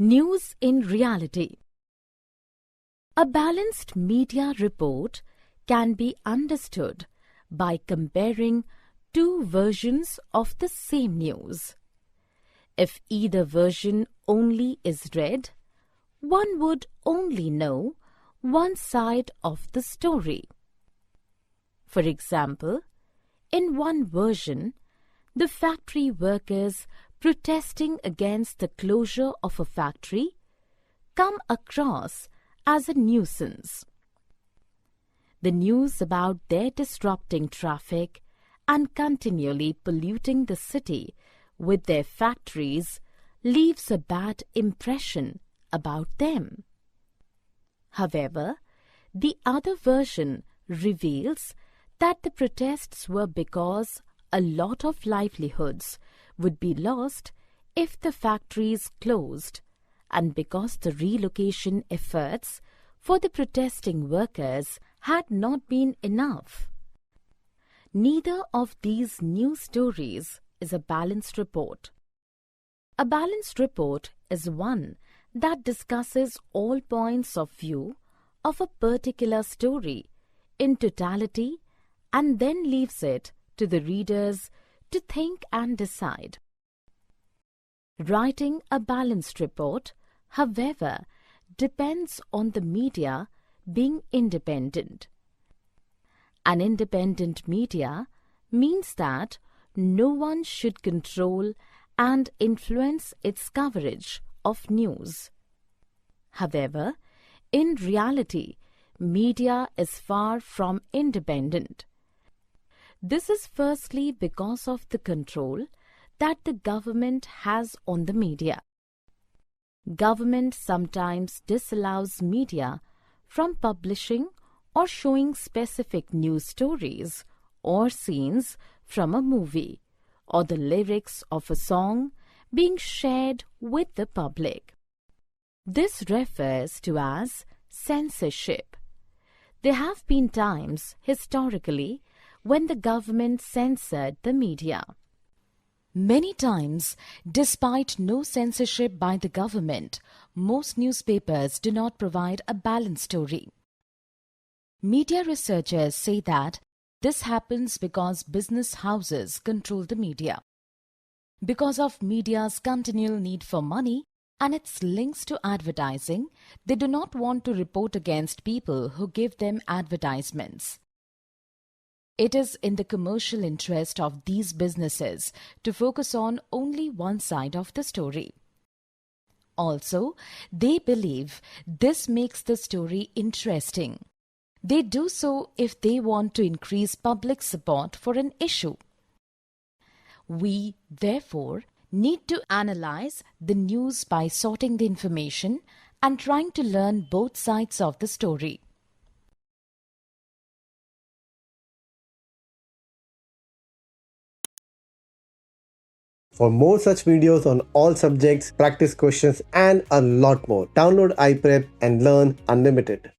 News in reality. A balanced media report can be understood by comparing two versions of the same news. If either version only is read, one would only know one side of the story. For example, in one version, the factory workers protesting against the closure of a factory come across as a nuisance. The news about their disrupting traffic and continually polluting the city with their factories leaves a bad impression about them. However, the other version reveals that the protests were because a lot of livelihoods would be lost if the factories closed, and because the relocation efforts for the protesting workers had not been enough. Neither of these news stories is a balanced report. A balanced report is one that discusses all points of view of a particular story in totality and then leaves it to the readers to think and decide. Writing a balanced report, however, depends on the media being independent. An independent media means that no one should control and influence its coverage of news. However, in reality, media is far from independent. This is firstly because of the control that the government has on the media. Government sometimes disallows media from publishing or showing specific news stories or scenes from a movie or the lyrics of a song being shared with the public. This refers to as censorship. There have been times historically when the government censored the media. Many times, despite no censorship by the government, most newspapers do not provide a balanced story. Media researchers say that this happens because business houses control the media. Because of media's continual need for money and its links to advertising, they do not want to report against people who give them advertisements. It is in the commercial interest of these businesses to focus on only one side of the story. Also, they believe this makes the story interesting. They do so if they want to increase public support for an issue. We, therefore, need to analyze the news by sorting the information and trying to learn both sides of the story. For more such videos on all subjects, practice questions and a lot more, download iPrep and learn unlimited.